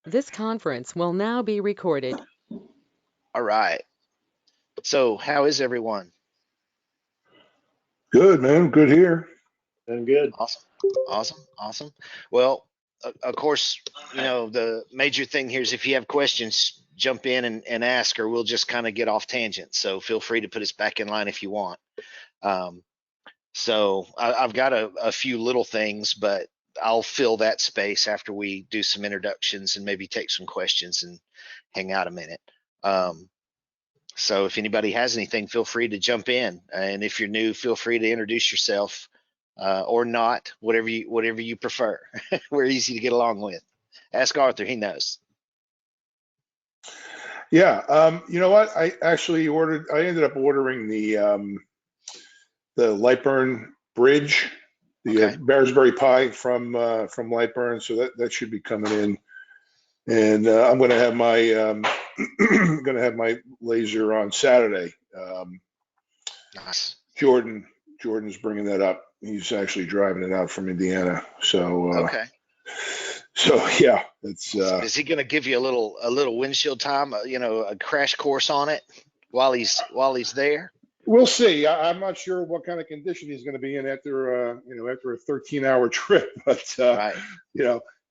This conference will now be recorded. All right. So, how is everyone? Good, man. Good here. Doing good. Awesome. Awesome. Awesome. Well, of course, the major thing here is if you have questions, jump in and ask, or we'll just kind of get off tangent. So, feel free to put us back in line if you want. Um, I've got a few little things, but I'll fill that space after we do some introductions and maybe take some questions and hang out a minute. So if anybody has anything, feel free to jump in. And if you're new, feel free to introduce yourself or not, whatever you prefer. We're easy to get along with. Ask Arthur, he knows. Yeah. You know what? I ended up ordering the Lightburn Bridge, the Okay. Raspberry Pi from Lightburn. So that should be coming in. And I'm going to have my going to have my laser on Saturday. Nice. Jordan's bringing that up. He's actually driving it out from Indiana. So Okay. so yeah, it's. Is he going to give you a little windshield time, a crash course on it while he's there? We'll see. I'm not sure what kind of condition he's going to be in after after a 13-hour trip, but Right.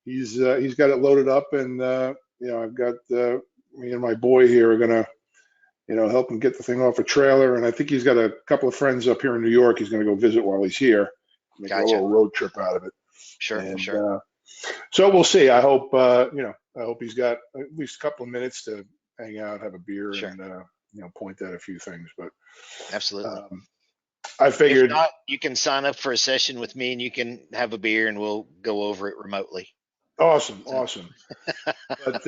He's got it loaded up, and I've got me and my boy here are gonna help him get the thing off a trailer, and I think he's got a couple of friends up here in New York. He's going to go visit while he's here, make a little road trip out of it. Sure, and, sure. So we'll see. I hope I hope he's got at least a couple of minutes to hang out, have a beer, Sure. and point out a few things. But Absolutely. I figured. If not, you can sign up for a session with me and you can have a beer and we'll go over it remotely. Awesome. But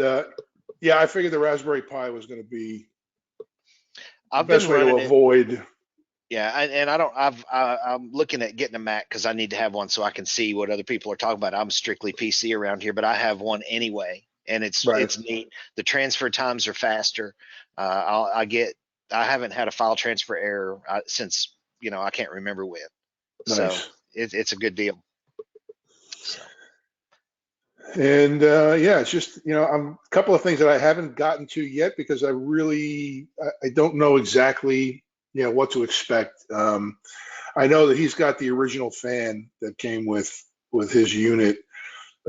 yeah, I figured the Raspberry Pi was going to be the best way to avoid. Yeah, and I'm looking at getting a Mac because I need to have one so I can see what other people are talking about. I'm strictly PC around here, but I have one anyway, and it's neat. The transfer times are faster. I haven't had a file transfer error since I can't remember when. Nice. So it's a good deal. So. And yeah, it's just a couple of things that I haven't gotten to yet because I don't know exactly what to expect. I know that he's got the original fan that came with his unit.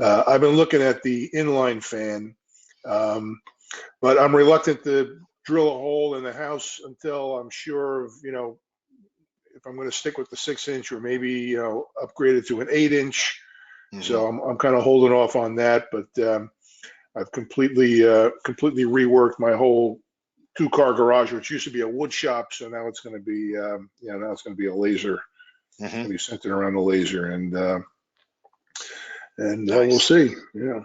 I've been looking at the Inline Fan, but I'm reluctant to drill a hole in the house until I'm sure of if I'm going to stick with the 6-inch or maybe upgrade it to an 8-inch. Mm-hmm. So I'm kind of holding off on that, but I've completely reworked my whole 2-car garage, which used to be a wood shop. So now it's going to be now it's going to be a laser. Mm-hmm. It's going to be centered around the laser, and nice. We'll see. Yeah.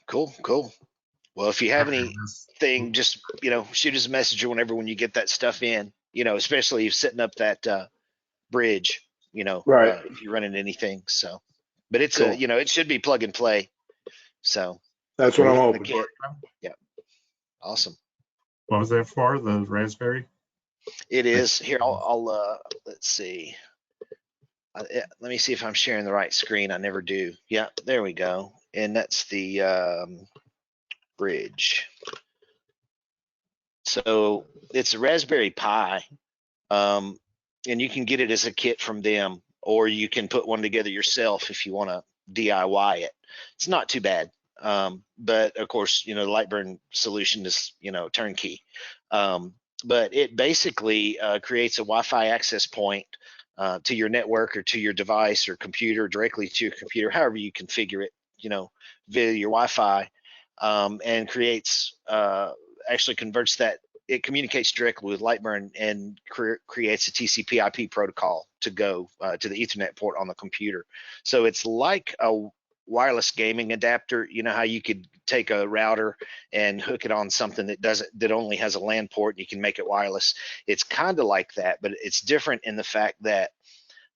Cool. Well, if you have anything, just shoot us a message or whenever when you get that stuff in. Especially setting up that bridge. Right. If you run into anything. So, but it's cool. It should be plug and play. So that's what I'm hoping. Yeah. Awesome. What was that for? The Raspberry? It is. Here, I'll let's see. Let me see if I'm sharing the right screen. I never do. Yeah, there we go. And that's the bridge. So it's a Raspberry Pi, and you can get it as a kit from them, or you can put one together yourself if you want to DIY it. It's not too bad. But of course, the Lightburn solution is, turnkey. But it basically creates a Wi-Fi access point to your network or to your device or computer, directly to your computer, however you configure it, via your Wi-Fi, and creates, actually converts that. It communicates directly with Lightburn and creates a TCP/IP protocol to go to the Ethernet port on the computer. So it's like a wireless gaming adapter. You know how you could take a router and hook it on something that only has a LAN port and you can make it wireless. It's kind of like that, but it's different in the fact that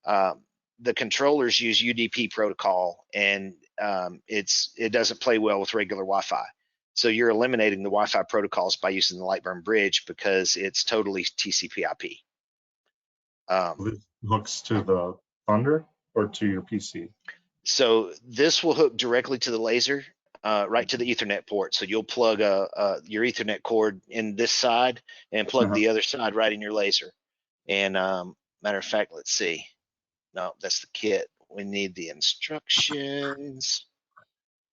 the controllers use UDP protocol, and it doesn't play well with regular Wi-Fi. So you're eliminating the Wi-Fi protocols by using the Lightburn Bridge because it's totally TCP/IP. It hooks to the Thunder or to your PC? So this will hook directly to the laser. right to the Ethernet port. So you'll plug your Ethernet cord in this side and plug the other side right in your laser. And matter of fact, let's see. No, that's the kit. We need the instructions.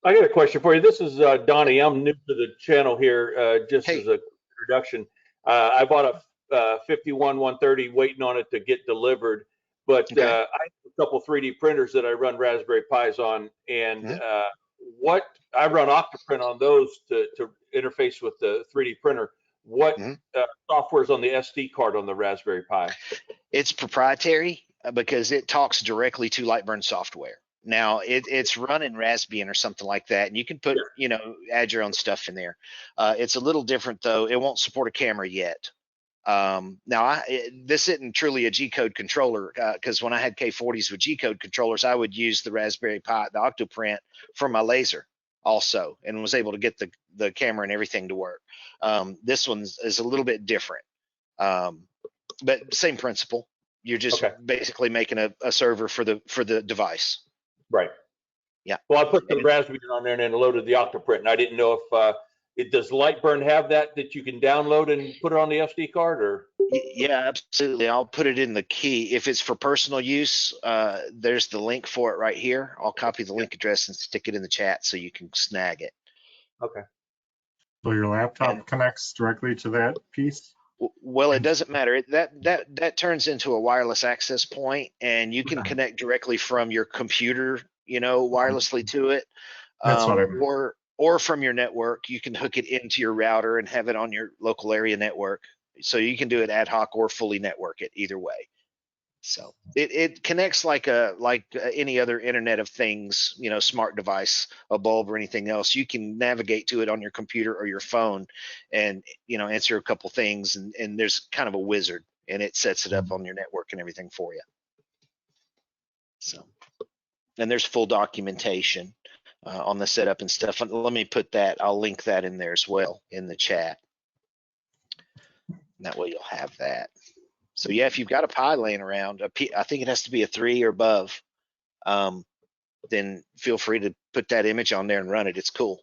I got a question for you. This is Donnie. I'm new to the channel here. Just Hey. as a introduction, I bought a 51-130 waiting on it to get delivered, but Okay. I have a couple 3D printers that I run Raspberry Pis on, and what I run Octoprint on those to interface with the 3D printer. What software is on the SD card on the Raspberry Pi? It's proprietary because it talks directly to Lightburn software. Now it's running Raspbian or something like that, and you can put, add your own stuff in there. It's a little different though. It won't support a camera yet. Now this isn't truly a G-code controller, because when I had K40s with G-code controllers, I would use the Raspberry Pi, the Octoprint, for my laser also, and was able to get the camera and everything to work. This one is a little bit different, but same principle. You're just basically making a server for the device. Right. Yeah. Well, I put the Raspbian on there and then loaded the Octoprint, and I didn't know if does Lightburn have that you can download and put it on the SD card, or? Yeah, absolutely. I'll put it in the key. If it's for personal use, there's the link for it right here. I'll copy the link address and stick it in the chat so you can snag it. Okay. So your laptop connects directly to that piece? Well, it doesn't matter. That turns into a wireless access point, and you can connect directly from your computer, wirelessly to it. That's what I mean. Or from your network. You can hook it into your router and have it on your local area network. So you can do it ad hoc or fully network it, either way. So it connects like any other Internet of Things, smart device, a bulb or anything else. You can navigate to it on your computer or your phone, and answer a couple things, and there's kind of a wizard, and it sets it up on your network and everything for you. So, and there's full documentation on the setup and stuff. Let me put that. I'll link that in there as well in the chat. And that way you'll have that. So yeah, if you've got a Pi laying around, I think it has to be a 3 or above, then feel free to put that image on there and run it. It's cool.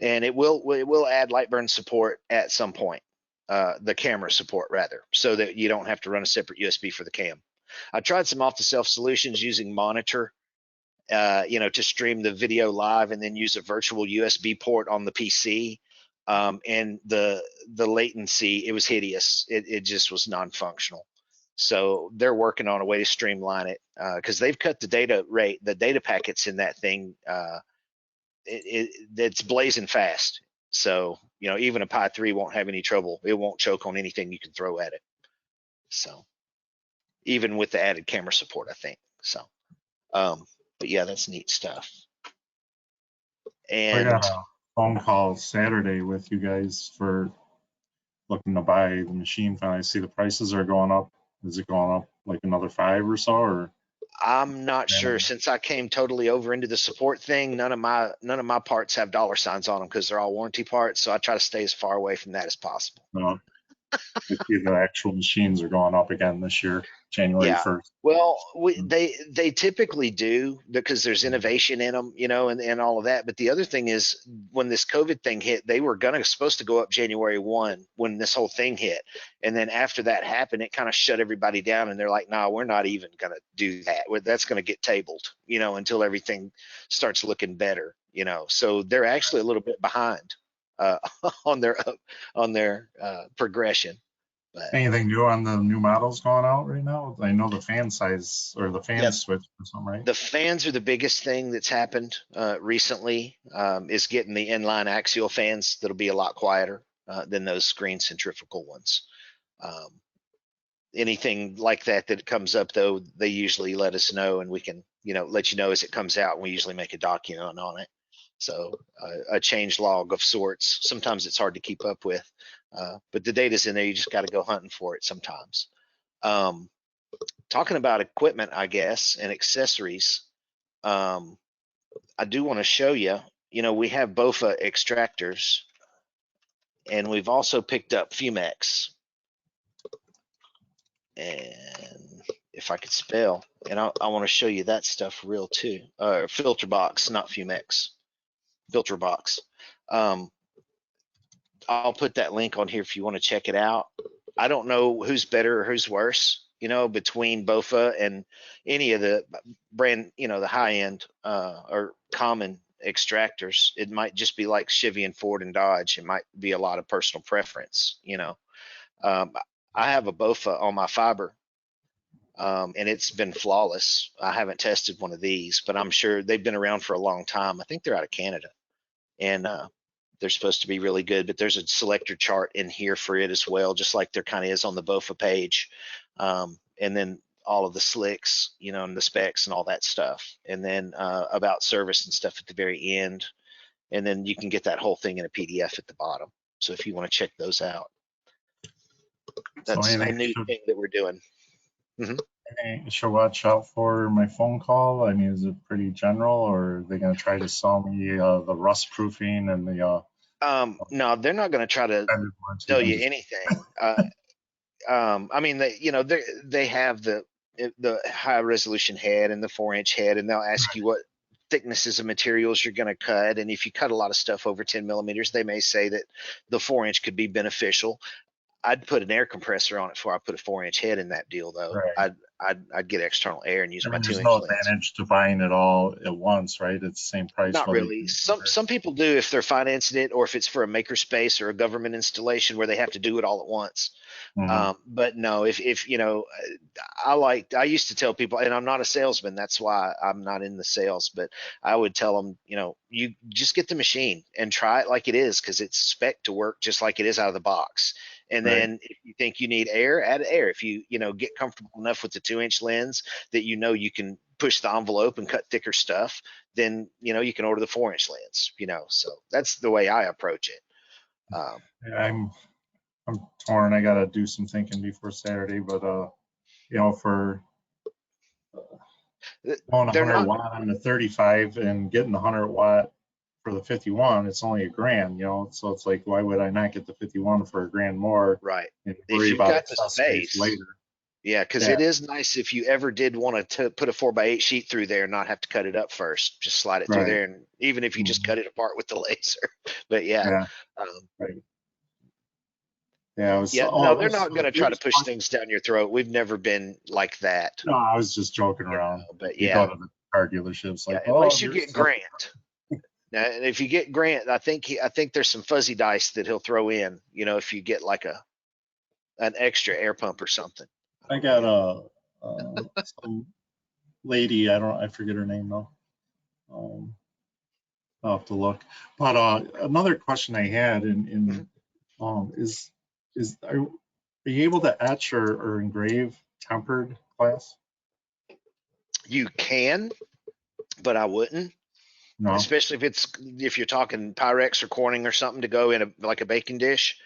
And it will add Lightburn support at some point, the camera support rather, so that you don't have to run a separate USB for the cam. I tried some off-the-shelf solutions using Monitor, to stream the video live and then use a virtual USB port on the PC. And the latency, it was hideous. It just was non-functional. So they're working on a way to streamline it, because they've cut the data rate, the data packets in that thing. It's blazing fast. So even a Pi 3 won't have any trouble. It won't choke on anything you can throw at it. So even with the added camera support, I think. So, but yeah, that's neat stuff. And I got a phone call Saturday with you guys for looking to buy the machine. I see the prices are going up. Is it going up like another 5 or so, or? I'm not sure. Since I came totally over into the support thing, none of my parts have dollar signs on them because they're all warranty parts. So I try to stay as far away from that as possible. No. I see the actual machines are going up again this year, January 1st. Well, they typically do, because there's innovation in them, and all of that. But the other thing is, when this COVID thing hit, they were supposed to go up January 1 when this whole thing hit. And then after that happened, it kind of shut everybody down, and they're like, nah, we're not even going to do that. That's going to get tabled, until everything starts looking better, So they're actually a little bit behind on their progression. But anything new on the new models going out right now? I know the fan size or the fan switch or something, right? The fans are the biggest thing that's happened recently, is getting the inline axial fans that'll be a lot quieter than those screen centrifugal ones. Anything like that comes up, though, they usually let us know, and we can let you know as it comes out, and we usually make a document on it. So a change log of sorts. Sometimes it's hard to keep up with, but the data's in there. You just got to go hunting for it sometimes. Talking about equipment, I guess, and accessories, I do want to show you, we have BOFA extractors, and we've also picked up Fumex. And if I could spell, and I want to show you that stuff real too. Filter box, not Fumex. filter box. I'll put that link on here if you want to check it out. I don't know who's better or who's worse, between BOFA and any of the brand, the high end or common extractors. It might just be like Chevy and Ford and Dodge. It might be a lot of personal preference. I have a BOFA on my fiber, and it's been flawless. I haven't tested one of these, but I'm sure they've been around for a long time. I think they're out of Canada, and they're supposed to be really good, but there's a selector chart in here for it as well, just like there kind of is on the BOFA page. And then all of the slicks, and the specs and all that stuff. And then about service and stuff at the very end. And then you can get that whole thing in a PDF at the bottom. So if you want to check those out, that's a new thing that we're doing. I should watch out for my phone call. I mean, is it pretty general, or are they going to try to sell me the rust proofing and the no, they're not going to try to tell you anything. I mean, they have the high resolution head and the 4-inch head, and they'll ask you what thicknesses of materials you're going to cut. And if you cut a lot of stuff over 10 millimeters, they may say that the 4-inch could be beneficial. I'd put an air compressor on it before I put a 4-inch head in that deal, though. Right. I'd get external air and use my 2-inch There's no lens. advantage to buying it all at once, right? It's the same price. Not really. Some people do if they're financing it, or if it's for a makerspace or a government installation where they have to do it all at once. But no, if I used to tell people, and I'm not a salesman, that's why I'm not in the sales, but I would tell them, you just get the machine and try it like it is, because it's spec to work just like it is out of the box. And then if you think you need air, add air. If you get comfortable enough with the 2-inch lens that you can push the envelope and cut thicker stuff, then you can order the 4-inch lens. So that's the way I approach it. I'm torn. I got to do some thinking before Saturday, but for going 100 watt on the 35 and getting the 100 watt for the 51, it's only $1,000, so it's like, why would I not get the 51 for $1,000 more? Right. And If worry you've about got the space later. Yeah, because it is nice if you ever did want to put a 4x8 sheet through there and not have to cut it up first. Just slide it through there, and even if you just cut it apart with the laser. But Yeah, no, they're not going to try to push things down your throat. We've never been like that. No, I was just joking around. But you go to the car dealerships, like, unless you get Grant. Now, and if you get Grant, I think there's some fuzzy dice that he'll throw in. If you get like an extra air pump or something. I got some lady, I forget her name though. I'll have to look. But another question I had is are you able to etch or engrave tempered glass? You can, but I wouldn't. No. Especially if you're talking Pyrex or Corning or something to go in like a baking dish.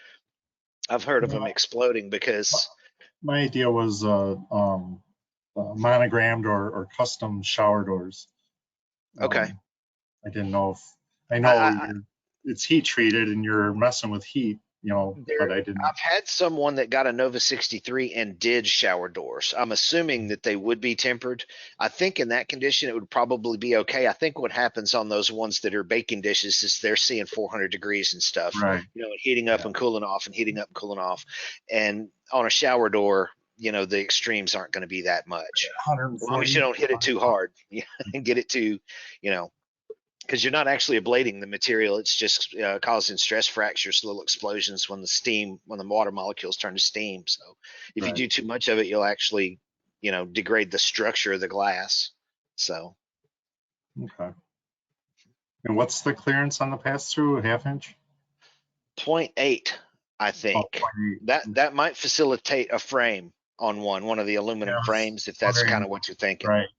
I've heard of them exploding because. My idea was monogrammed or custom shower doors. Okay. I didn't know if I know it's heat treated and you're messing with heat, but I didn't. I've had someone that got a Nova 63 and did shower doors. I'm assuming that they would be tempered. I think in that condition it would probably be okay. I think what happens on those ones that are baking dishes is they're seeing 400 degrees and stuff, heating up and cooling off and heating up and cooling off. And on a shower door, the extremes aren't going to be that much. As long as you don't hit it too hard and get it to, because you're not actually ablating the material. It's just causing stress fractures, little explosions when the water molecules turn to steam. So if you do too much of it, you'll actually, degrade the structure of the glass. So. Okay. And what's the clearance on the pass-through, 1/2 inch? 0.8, I think. That might facilitate a frame on one of the aluminum frames, if that's kind of what you're thinking. Right.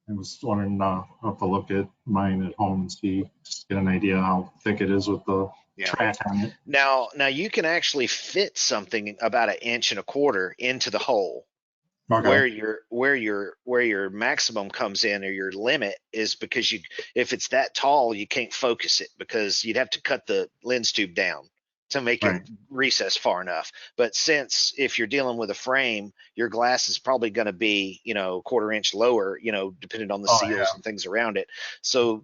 I was wondering, I'll have to look at mine at home and see, just get an idea how thick it is with the track on it. Now you can actually fit something about 1.25 inches into the hole. Okay. Where your maximum comes in, or your limit, is because if it's that tall, you can't focus it, because you'd have to cut the lens tube down to make Right. it recess far enough. But since if you're dealing with a frame, your glass is probably going to be, you know, quarter-inch lower, you know, depending on the Oh, seals yeah. and things around it. So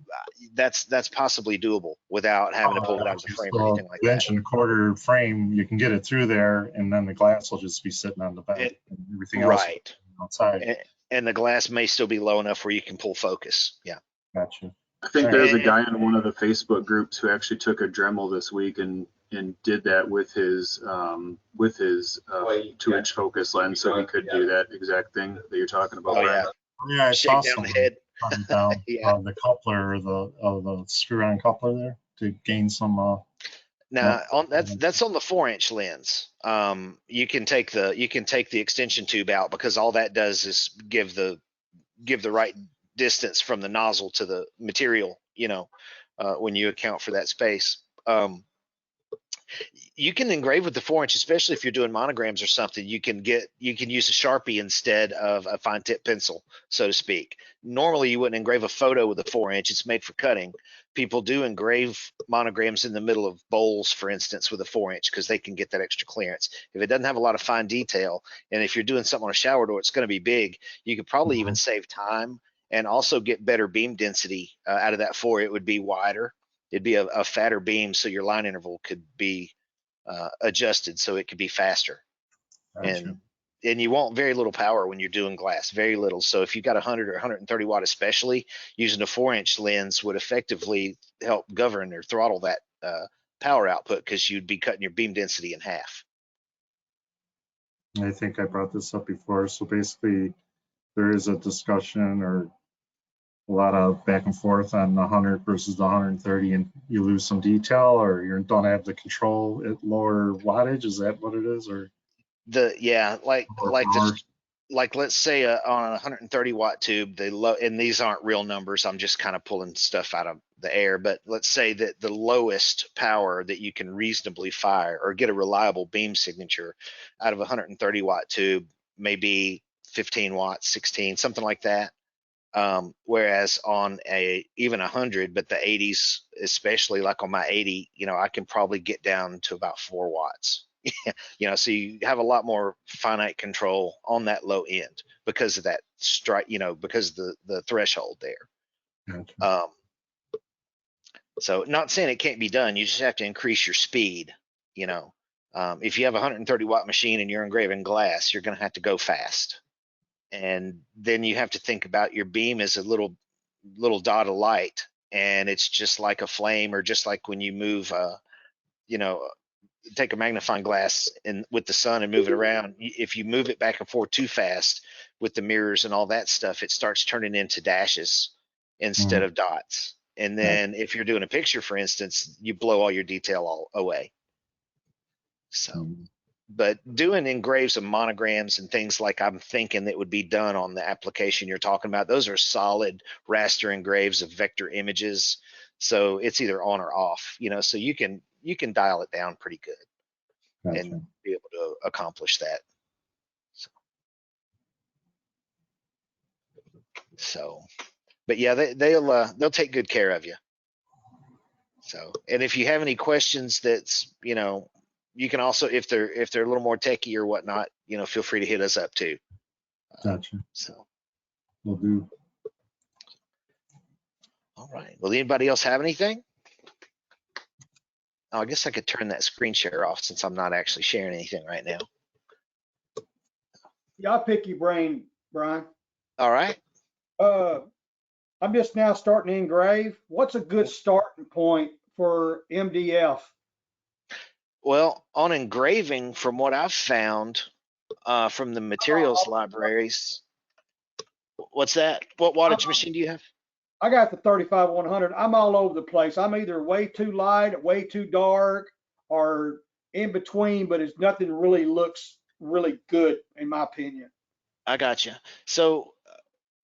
that's possibly doable without having to pull it out of the frame or anything like So that. 1.25 inch frame, you can get it through there, and then the glass will just be sitting on the bed, It, and everything else right. outside. And the glass may still be low enough where you can pull focus. Yeah. Gotcha. I think All there's a And- guy in one of the Facebook groups who actually took a Dremel this week and did that with his 2-inch focus lens, so he could do that exact thing that you're talking about. Oh yeah. Yeah, I Shake saw down someone the head. cutting down Yeah. the coupler, the screw-on coupler there to gain some. Now that's on the 4-inch lens. You can take the extension tube out because all that does is give the right distance from the nozzle to the material, you know, when you account for that space. You can engrave with the 4-inch, especially if you're doing monograms or something. You can use a Sharpie instead of a fine tip pencil, so to speak. Normally you wouldn't engrave a photo with a 4-inch. It's made for cutting. People do engrave monograms in the middle of bowls, for instance, with a 4-inch because they can get that extra clearance. If it doesn't have a lot of fine detail, and if you're doing something on a shower door, it's going to be big. You could probably even save time and also get better beam density out of that 4. It would be wider. It'd be a fatter beam, so your line interval could be adjusted so it could be faster. Gotcha. And you want very little power when you're doing glass, very little. So if you got 100 or 130 watt, especially, using a 4-inch lens would effectively help govern or throttle that power output because you'd be cutting your beam density in half. I think I brought this up before. So basically, there is a discussion or a lot of back and forth on the 100 versus the 130, and you lose some detail, or you don't have the control at lower wattage. Is that what it is, or Like let's say on a 130 watt tube, and these aren't real numbers, I'm just kind of pulling stuff out of the air, but let's say that the lowest power that you can reasonably fire or get a reliable beam signature out of a 130 watt tube may be 15 watts, 16, something like that. Whereas on even 100, but the 80s, especially like on my 80, you know, I can probably get down to about 4 watts. You know, so you have a lot more finite control on that low end because of that strike, you know, because of the threshold there. Gotcha. So not saying it can't be done, you just have to increase your speed, you know. If you have a 130 watt machine and you're engraving glass, you're going to have to go fast. And then you have to think about your beam as a little dot of light, and it's just like a flame, or just like when you move you know, take a magnifying glass and with the sun and move it around. If you move it back and forth too fast with the mirrors and all that stuff, it starts turning into dashes instead of dots. And then if you're doing a picture, for instance, you blow all your detail all away. So but doing engraves of monograms and things like I'm thinking that would be done on the application you're talking about, those are solid raster engraves of vector images. So it's either on or off, you know, so you can dial it down pretty good. Gotcha. And be able to accomplish that. So but yeah, they'll take good care of you. So, and if you have any questions, that's, you know, you can also, if they're a little more techie or whatnot, you know, feel free to hit us up too. Gotcha. So, Will do. all right. Well, anybody else have anything? Oh, I guess I could turn that screen share off since I'm not actually sharing anything right now. Yeah, I'll pick your brain, Brian. All right. I'm just now starting to engrave. What's a good starting point for MDF? Well, on engraving, from what I've found from the materials libraries, what's that? What wattage machine do you have? I got the 35-100. I'm all over the place. I'm either way too light, way too dark, or in between, but it's nothing really looks really good in my opinion. I got you. So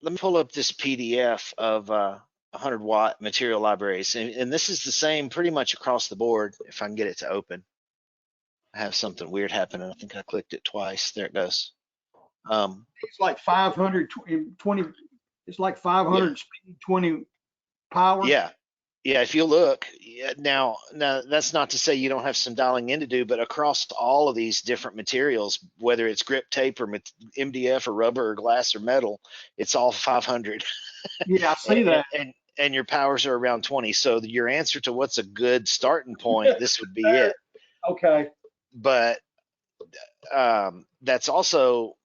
let me pull up this PDF of 100 watt material libraries, and this is the same pretty much across the board. If I can get it to open, I have something weird happening. I think I clicked it twice. There it goes. It's like 520. It's like 500 speed, 20 power. Yeah, Yeah, if you look now, that's not to say you don't have some dialing in to do, but across all of these different materials, whether it's grip tape or MDF or rubber or glass or metal, it's all 500. Yeah, I see that. And your powers are around 20. So your answer to what's a good starting point, this would be it. Okay. But that's also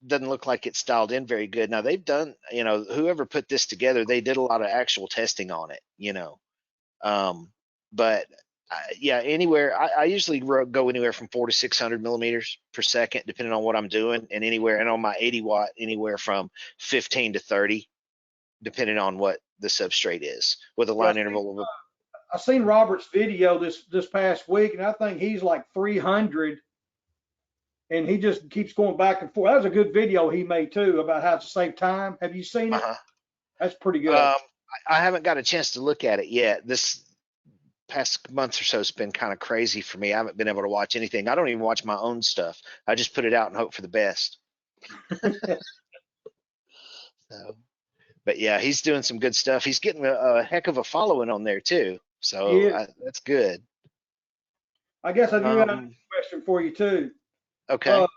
doesn't look like it's dialed in very good. Now they've done, whoever put this together, they did a lot of actual testing on it, but yeah, anywhere I usually go anywhere from 400 to 600 millimeters per second, depending on what I'm doing, and on my 80 watt, anywhere from 15 to 30, depending on what the substrate is, with a line interval of I seen Robert's video this past week, and I think he's like 300, and he just keeps going back and forth. That was a good video he made too about how to save time. Have you seen it? That's pretty good. I haven't got a chance to look at it yet. This past month or so has been kind of crazy for me. I haven't been able to watch anything. I don't even watch my own stuff. I just put it out and hope for the best. So, but yeah, he's doing some good stuff. He's getting a heck of a following on there too. So that's good. I guess I do have a question for you too. Okay. You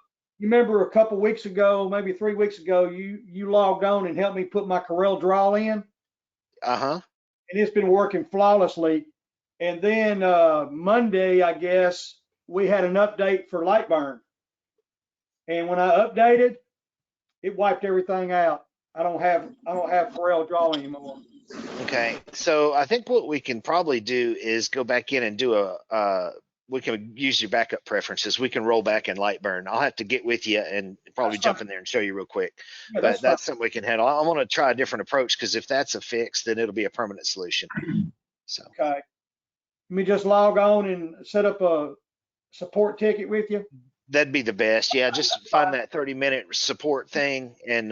remember a couple weeks ago, maybe 3 weeks ago, you logged on and helped me put my Corel draw in. And it's been working flawlessly. And then Monday, I guess, we had an update for Lightburn. And when I updated, it wiped everything out. I don't have Corel Draw anymore. Okay, so I think what we can probably do is go back in and do we can use your backup preferences. We can roll back in Lightburn. I'll have to get with you and probably jump in there and show you real quick. Yeah, but that's something we can handle. I want to try a different approach, because if that's a fix, then it'll be a permanent solution. So. Okay. Let me just log on and set up a support ticket with you. That'd be the best. Yeah, just find that 30-minute support thing, and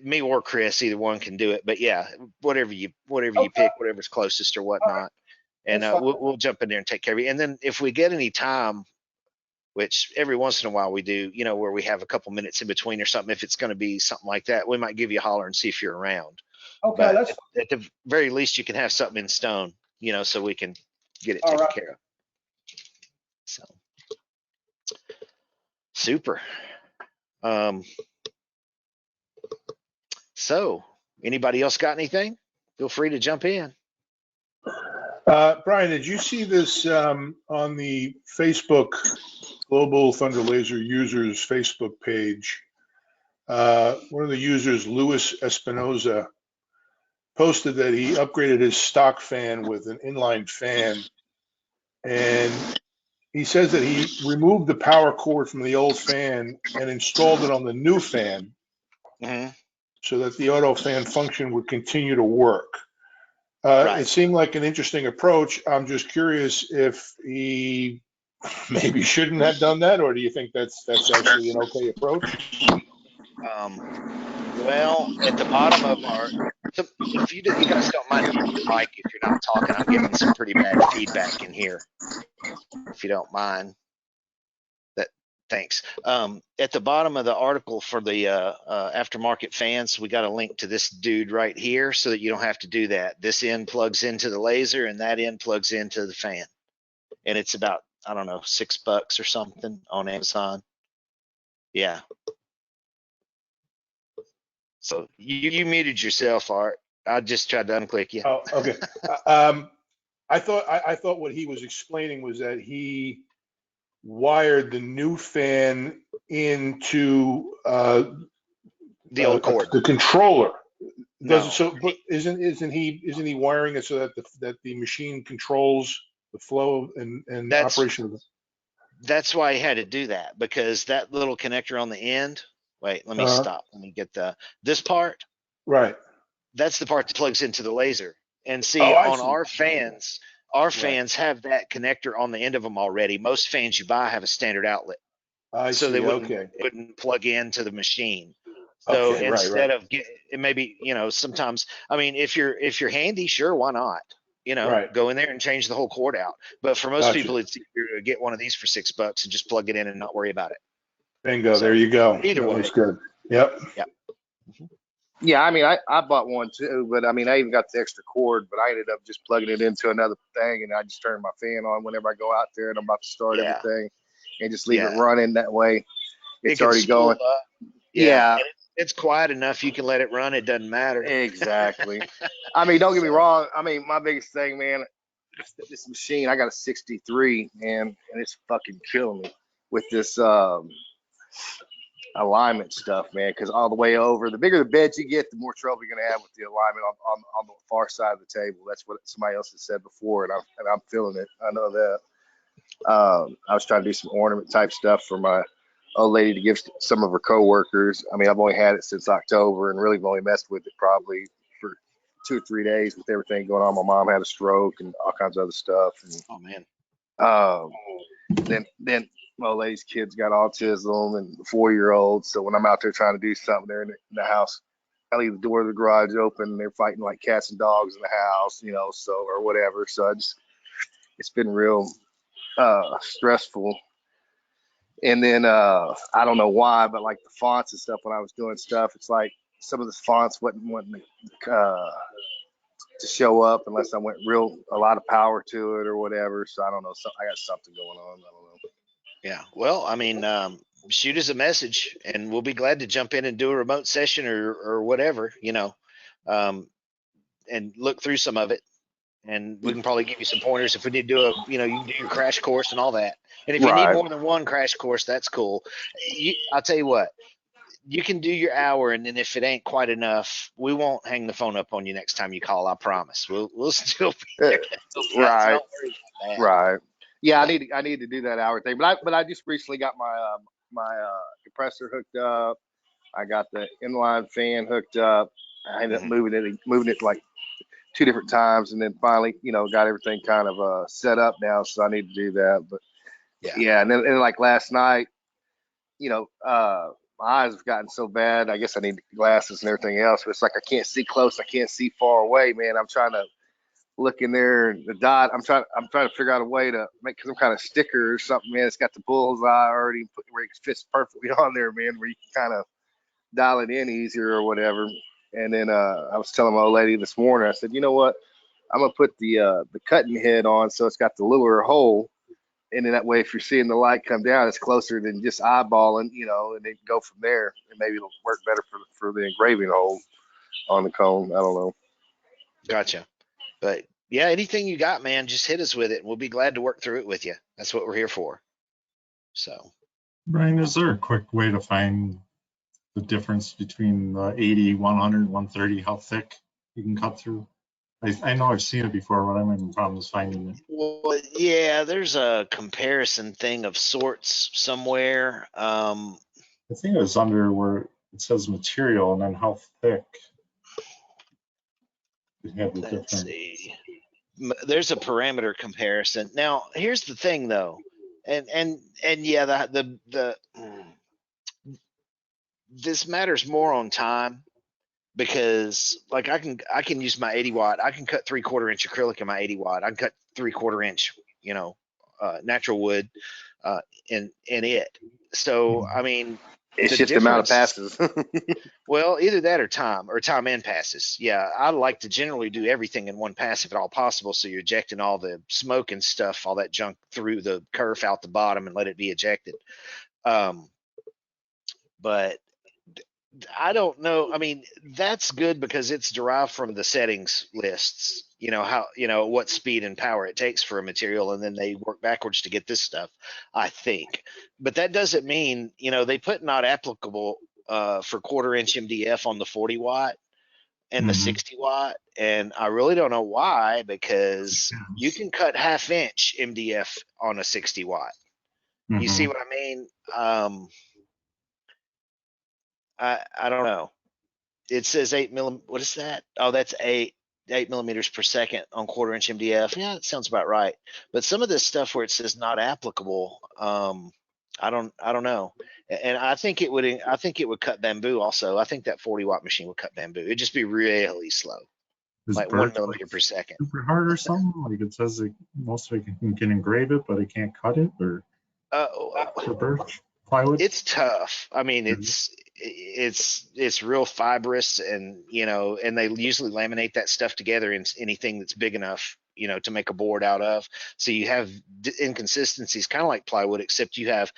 me or Chris, either one can do it. But yeah, whatever you pick, whatever's closest or whatnot, and we'll jump in there and take care of you. And then if we get any time, which every once in a while we do, where we have a couple minutes in between or something, if it's going to be something like that, we might give you a holler and see if you're around. Okay, but at the very least, you can have something in stone, so we can get it taken care of. So. Super. So anybody else got anything? Feel free to jump in. Brian, did you see this on the Facebook Global Thunder Laser users Facebook page? One of the users, Luis Espinoza, posted that he upgraded his stock fan with an inline fan, and he says that he removed the power cord from the old fan and installed it on the new fan, so that the auto fan function would continue to work. It seemed like an interesting approach. I'm just curious if he maybe shouldn't have done that, or do you think that's actually an okay approach? Well, at the bottom of if you guys don't mind muting your mic if you're not talking, I'm getting some pretty bad feedback in here. If you don't mind, thanks. At the bottom of the article for the aftermarket fans, we got a link to this dude right here, so that you don't have to do that. This end plugs into the laser, and that end plugs into the fan, and it's about, I don't know, $6 or something on Amazon. Yeah. So you muted yourself, Art. I just tried to unclick you. Oh, okay. I thought what he was explaining was that he wired the new fan into the old cord, the controller. No. But isn't he wiring it so that the machine controls the flow and operation of it? That's why he had to do that, because that little connector on the end. Wait, let me stop. Let me get this part. Right. That's the part that plugs into the laser. And see, our fans have that connector on the end of them already. Most fans you buy have a standard outlet. So they wouldn't plug into the machine. So instead of maybe, sometimes, I mean, if you're handy, sure, why not? Go in there and change the whole cord out. But for most people, it's easier to get one of these for $6 and just plug it in and not worry about it. Bingo. So, there you go. Either way. That's good. Yep. Yep. Yeah, I mean, I bought one too, but I mean, I even got the extra cord, but I ended up just plugging it into another thing, and I just turn my fan on whenever I go out there and I'm about to start Yeah, everything, and just leave it yeah. running. That way, It it's can already spool going. up. Yeah, Yeah, and it's quiet enough. You can let it run. It doesn't matter. exactly. I mean, don't get me So, wrong. I mean, my biggest thing, man, this machine, I got a 63, man, and it's fucking killing me with this alignment stuff, man, because all the way over, the bigger the bed you get, the more trouble you're gonna have with the alignment on the far side of the table. That's what somebody else has said before, and I'm feeling it. I know that. I was trying to do some ornament type stuff for my old lady to give some of her coworkers. I mean, I've only had it since October, and really only messed with it probably for 2 or 3 days with everything going on. My mom had a stroke and all kinds of other stuff, and oh man. then my old lady's kids got autism and 4-year-old. So when I'm out there trying to do something, they're in the house. I leave the door of the garage open, and they're fighting like cats and dogs in the house, so or whatever. So it's been real stressful. And then I don't know why, but like the fonts and stuff, when I was doing stuff, it's like some of the fonts wasn't wanting to show up unless I went a lot of power to it or whatever. So I don't know. So I got something going on. I don't know. Yeah. Well, I mean, shoot us a message, and we'll be glad to jump in and do a remote session or whatever, and look through some of it. And we can probably give you some pointers if we need to do you can do your crash course and all that. And if you need Right. more than one crash course, that's cool. I'll tell you what, you can do your hour, and then if it ain't quite enough, we won't hang the phone up on you next time you call. I promise. We'll still be there to help you out, so Right. don't worry about that. Right. Yeah, But I need to do that hour thing. But I just recently got my compressor hooked up. I got the inline fan hooked up. I ended up moving it like 2 different times, and then finally, got everything kind of set up now. So I need to do that. But yeah, yeah, and then like last night, my eyes have gotten so bad. I guess I need glasses and everything else. But it's like I can't see close. I can't see far away, man. I'm trying to look in there and the dot. I'm trying to figure out a way to make some kind of sticker or something, man. It's got the bullseye already put where it fits perfectly on there, man, where you can kind of dial it in easier or whatever. And then I was telling my old lady this morning, I said, you know what? I'm gonna put the cutting head on so it's got the littler hole. And then that way, if you're seeing the light come down, it's closer than just eyeballing, and then go from there. And maybe it'll work better for the engraving hole on the cone. I don't know. gotcha. But yeah, anything you got, man, just hit us with it, and we'll be glad to work through it with you. That's what we're here for. So, Brian, is there a quick way to find the difference between the 80, 100, 130, how thick you can cut through? I know I've seen it before, but I'm having problems finding it. well, yeah, there's a comparison thing of sorts somewhere. I think it was under where it says material and then how thick. You have the Let's different. see. There's a parameter comparison. Now, here's the thing, though, and yeah, this matters more on time because, like, I can use my 80 watt. I can cut 3/4 inch acrylic in my 80 watt. I can cut 3/4 inch, natural wood, in it. So, I mean, It's the just the amount of difference. passes. Well, either that or time and passes. Yeah, I like to generally do everything in one pass if at all possible. So you're ejecting all the smoke and stuff, all that junk through the kerf out the bottom and let it be ejected. But I don't know. I mean, that's good because it's derived from the settings lists. What speed and power it takes for a material, and then they work backwards to get this stuff, I think. But that doesn't mean, they put not applicable for 1/4 inch MDF on the 40 watt and the 60 watt. And I really don't know why, because you can cut 1/2 inch MDF on a 60 watt. You see what I mean? I don't know. It says 8 mm. What is that? Oh, that's 8 millimeters per second on 1/4 inch MDF. Yeah, that sounds about right. But some of this stuff where it says not applicable, I don't know. And I think it would cut bamboo also. I think that 40 watt machine would cut bamboo. It'd just be really slow, Is like 1 millimeter per second. super hard or something? Like it says most of it can engrave it, but it can't cut it, or Uh, for birch plywood. it's tough. I mean, it's real fibrous, and and they usually laminate that stuff together in anything that's big enough, to make a board out of. So you have inconsistencies, kind of like plywood, except you have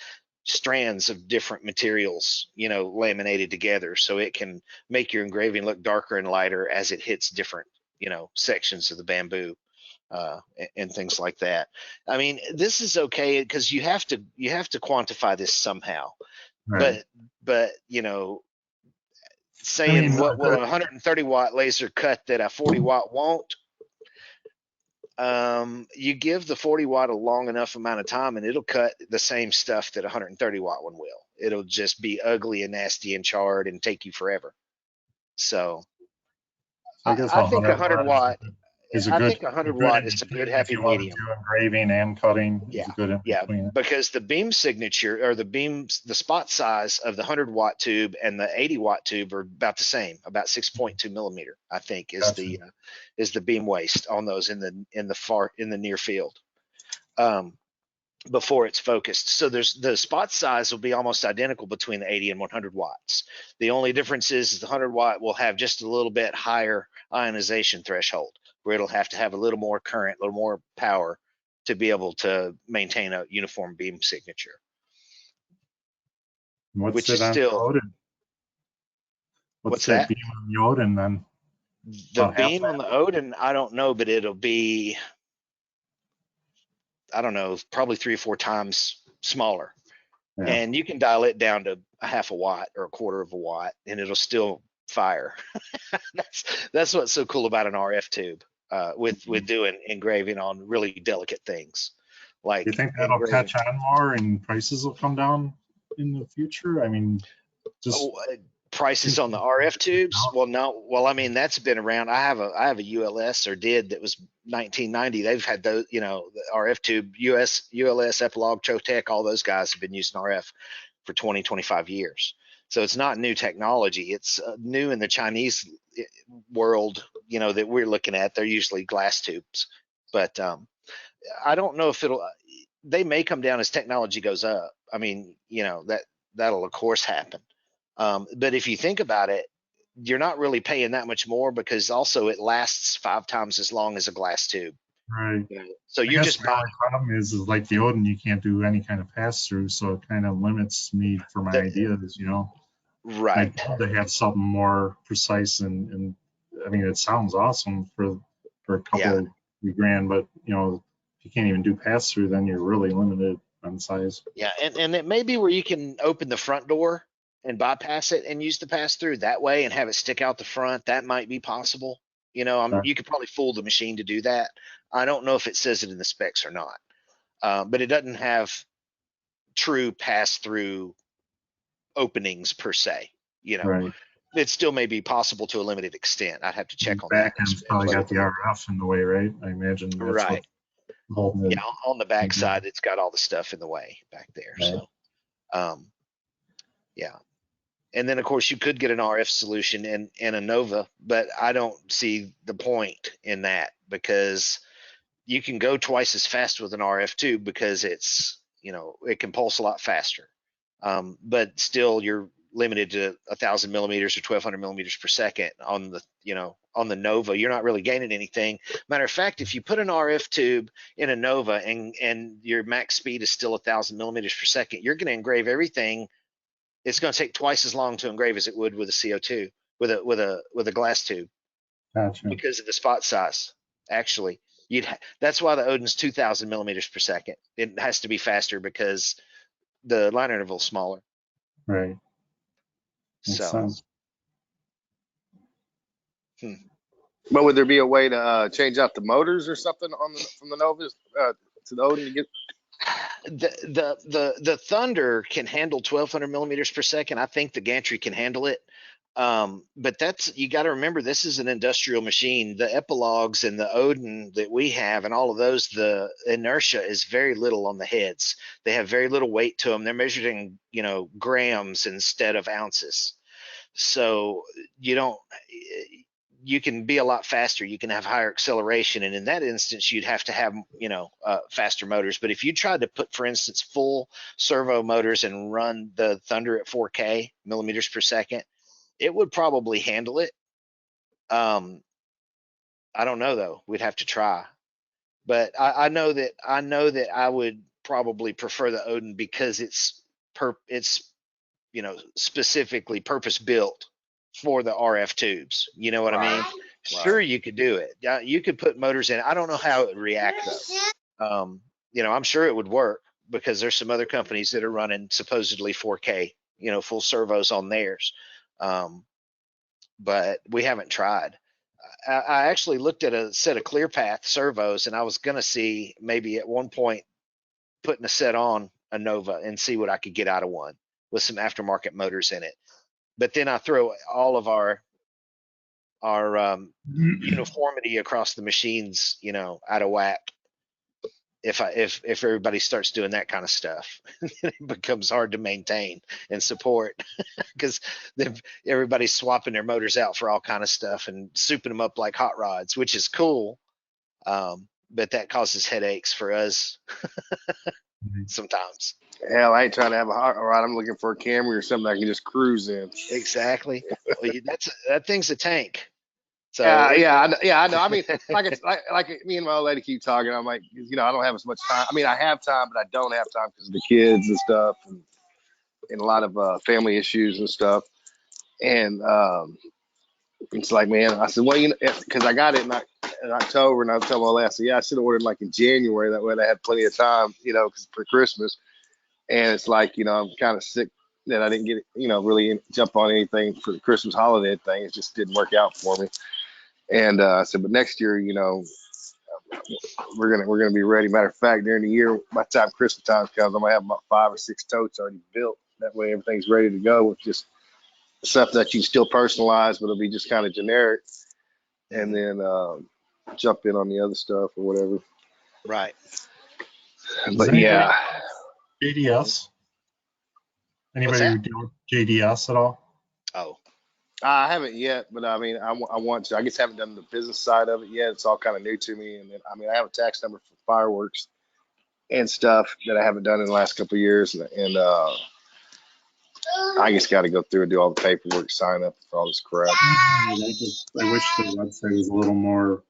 strands of different materials, laminated together, so it can make your engraving look darker and lighter as it hits different, sections of the bamboo, and things like that. I mean, this is okay because you have to quantify this somehow. Right. But saying what will a 130 watt laser cut that a 40 watt won't, you give the 40 watt a long enough amount of time and it'll cut the same stuff that a 130 watt one will. It'll just be ugly and nasty and charred and take you forever. So I guess I think 100 watt is a good, 100 watt is a good if happy you want to medium. do engraving and cutting. Yeah, is a good in between. because the beam signature, or the spot size of the 100 watt tube and the 80 watt tube are about the same, about 6.2 millimeter, I think, is Gotcha. the beam waste on those in the near field, before it's focused. So the spot size will be almost identical between the 80 and 100 watts. The only difference is the 100 watt will have just a little bit higher ionization threshold, where it'll have to have a little more current, a little more power to be able to maintain a uniform beam signature. What's it on the Odin? What's that beam on the Odin then? The beam on the Odin, I don't know, but it'll be, I don't know, probably 3 or 4 times smaller. Yeah. And you can dial it down to a half a watt or a quarter of a watt and it'll still fire. That's what's so cool about an RF tube, with doing engraving on really delicate things. Like, do you think that'll catch on more and prices will come down in the future? I mean, just prices on the RF tubes? Well, no. Well, I mean, that's been around. I have a ULS, or did, that was 1990. They've had those, the RF tube, ULS, Epilogue, Chotec, all those guys have been using RF for 20, 25 years. So it's not new technology. It's new in the Chinese world, that we're looking at. They're usually glass tubes, but I don't know if they may come down as technology goes up. I mean, that'll of course happen. But if you think about it, you're not really paying that much more, because also it lasts 5 times as long as a glass tube. Right. So you're just buying. The problem is like the Odin, you can't do any kind of pass through, so it kind of limits me for my ideas, Right. I'd love to have something more precise, and I mean, it sounds awesome for a couple of grand, but if you can't even do pass through, then you're really limited on size. Yeah, and it may be where you can open the front door and bypass it and use the pass through that way and have it stick out the front. That might be possible. You could probably fool the machine to do that. I don't know if it says it in the specs or not, but it doesn't have true pass through openings per se. Right. It still may be possible to a limited extent. I'd have to check on that. Back end's probably got the RF in the way, right? I imagine that's right. Yeah, on the back side, it's got all the stuff in the way back there. Right. So, yeah. And then of course you could get an RF solution in a Nova, but I don't see the point in that, because you can go twice as fast with an RF tube, because it's, it can pulse a lot faster. But still you're limited to 1,000 millimeters or 1,200 millimeters per second on the Nova. You're not really gaining anything. Matter of fact, if you put an RF tube in a Nova and your max speed is still 1,000 millimeters per second, you're going to engrave everything. It's going to take twice as long to engrave as it would with a CO2, with a glass tube. Gotcha. Because of the spot size. Actually, that's why the Odin's 2,000 millimeters per second. It has to be faster because the line interval is smaller. Right. Makes sense. But would there be a way to change out the motors or something from the Novas to the Odin to get? The Thunder can handle 1,200 millimeters per second. I think the gantry can handle it. But you got to remember, this is an industrial machine. The Epilogues and the Odin that we have and all of those, the inertia is very little on the heads. They have very little weight to them. They're measured in, grams instead of ounces. So you can be a lot faster. You can have higher acceleration, and in that instance, you'd have to have faster motors. But if you tried to put, for instance, full servo motors and run the Thunder at 4K millimeters per second, it would probably handle it. I don't know though. We'd have to try. But I know that I would probably prefer the Odin because it's specifically purpose built for the RF tubes. You know what I mean? Sure, you could do it. You could put motors in. I don't know how it would react though. I'm sure it would work because there's some other companies that are running supposedly 4K, full servos on theirs. But we haven't tried. I actually looked at a set of ClearPath servos, and I was going to see maybe at one point putting a set on a Nova and see what I could get out of one with some aftermarket motors in it. But then I throw all of our uniformity across the machines, out of whack. If everybody starts doing that kind of stuff, it becomes hard to maintain and support because everybody's swapping their motors out for all kind of stuff and souping them up like hot rods, which is cool. But that causes headaches for us sometimes. Hell, I ain't trying to have a hot rod. I'm looking for a Camry or something I can just cruise in. Exactly. Well, that thing's a tank. So yeah, I know. I mean, like me and my old lady keep talking. I'm like, I don't have as much time. I mean, I have time, but I don't have time because of the kids and stuff, and a lot of family issues and stuff. And it's like, man, I said, well, because I got it in October, and I was telling my last, I should have ordered like in January. That way, I had plenty of time, for Christmas. And it's like, I'm kind of sick that I didn't get, really jump on anything for the Christmas holiday thing. It just didn't work out for me. And I said, but next year, we're gonna be ready. Matter of fact, during the year, by the time Christmas time comes, I'm gonna have about 5 or 6 totes already built. That way, everything's ready to go with just stuff that you can still personalize, but it'll be just kind of generic. And then jump in on the other stuff or whatever. Right. But yeah. JDS. Anybody do JDS at all? Oh. I haven't yet, but I mean, I want to. I just haven't done the business side of it yet. It's all kind of new to me. And then, I have a tax number for fireworks and stuff that I haven't done in the last couple of years. And I just got to go through and do all the paperwork, sign up for all this crap. I wish the website was a little more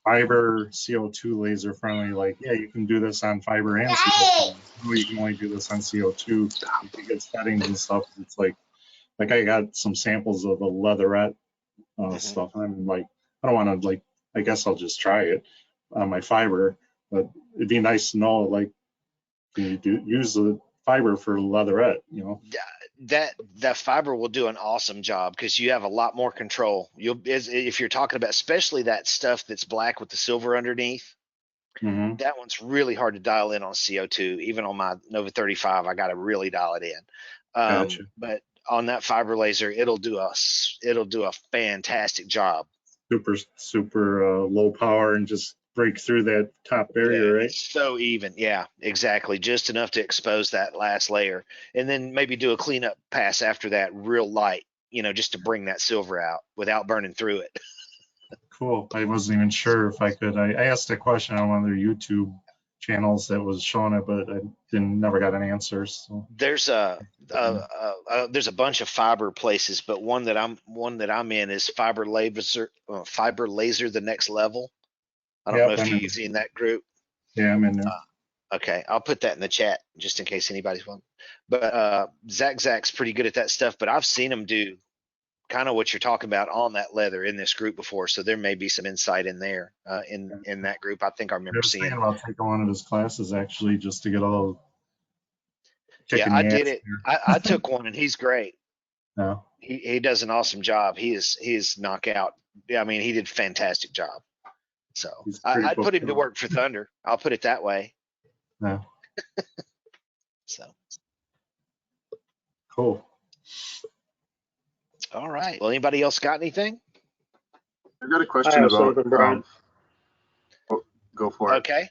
fiber CO2 laser friendly. Like, yeah, you can do this on fiber and CO2. No, you can only do this on CO2. If you get settings and stuff, it's like I got some samples of the leatherette stuff, and I'm like, I don't want to, I guess I'll just try it on my fiber, but it'd be nice to know, can you use the fiber for leatherette, That fiber will do an awesome job because you have a lot more control. If you're talking about, especially that stuff that's black with the silver underneath, that one's really hard to dial in on CO2. Even on my Nova 35, I got to really dial it in. Gotcha. But on that fiber laser, it'll do a fantastic job. Super low power and just break through that top barrier, right? It's so even. Yeah, exactly. Just enough to expose that last layer, and then maybe do a cleanup pass after that, real light, just to bring that silver out without burning through it. Cool. I wasn't even sure if I could. I asked a question on one of their YouTube channels that was showing it, but I never got an answer. So there's a bunch of fiber places, but one that I'm in is Fiber Laser the Next Level. I don't know if you've seen that group. Yeah, I'm in there. Okay, I'll put that in the chat just in case anybody's one. But Zach's pretty good at that stuff, but I've seen him do kind of what you're talking about on that leather in this group before, so there may be some insight in there in that group. I think I remember seeing. I was thinking about taking one of his classes actually, just to get a little. Yeah, I did it. I took one, and he's great. No. He does an awesome job. He is knockout. Yeah, I mean, he did a fantastic job. So I'd put him to work for Thunder. I'll put it that way. Yeah. So. Cool. All right. Well, anybody else got anything? I've got a question about. Brian. Go for it. Okay.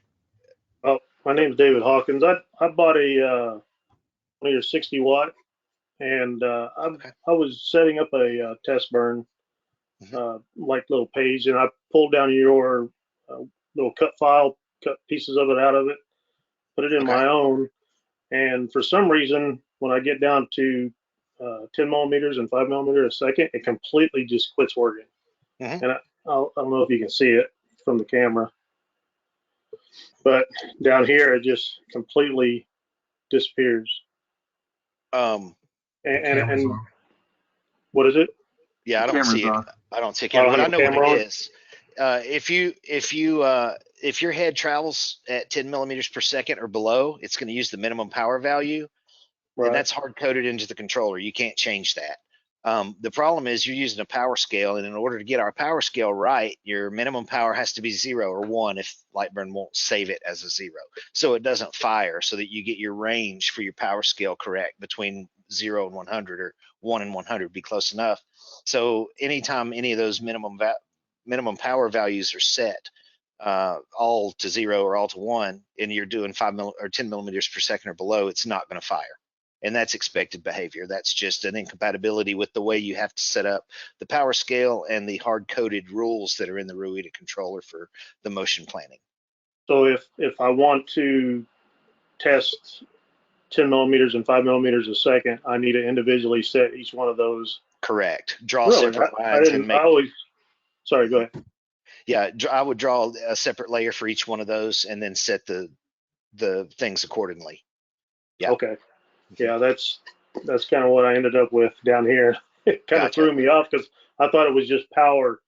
Oh, my name is David Hawkins. I bought one of your 60 watt, and I was setting up a test burn like little page, and I pulled down your little cut file, cut pieces of it out of it, put it in Okay. my own, and for some reason, when I get down to 10 millimeters and 5 millimeters a second, it completely just quits working. Mm-hmm. And I don't know if you can see it from the camera, but down here it just completely disappears. And what is it? Yeah, I don't see it. on. I don't see a Oh, I camera, don't but I have a know what it camera on. is. If your head travels at 10 millimeters per second or below, it's going to use the minimum power value, and Right. that's hard coded into the controller. You can't change that. The problem is you're using a power scale, and in order to get our power scale right, your minimum power has to be 0 or 1 if Lightburn won't save it as a 0. So it doesn't fire, so that you get your range for your power scale correct between 0 and 100, or 1 and 100 be close enough. So anytime any of those minimum power values are set all to 0 or all to 1, and you're doing 10 millimeters per second or below, it's not going to fire. And that's expected behavior. That's just an incompatibility with the way you have to set up the power scale and the hard-coded rules that are in the Ruida controller for the motion planning. So if I want to test 10 millimeters and 5 millimeters a second, I need to individually set each one of those. Correct. Draw Really? separate I lines and didn't. make. I always. Sorry. Go ahead. Yeah, I would draw a separate layer for each one of those, and then set the things accordingly. Yeah. Okay. Yeah, that's kind of what I ended up with down here. It kind of Gotcha. threw me off because I thought it was just power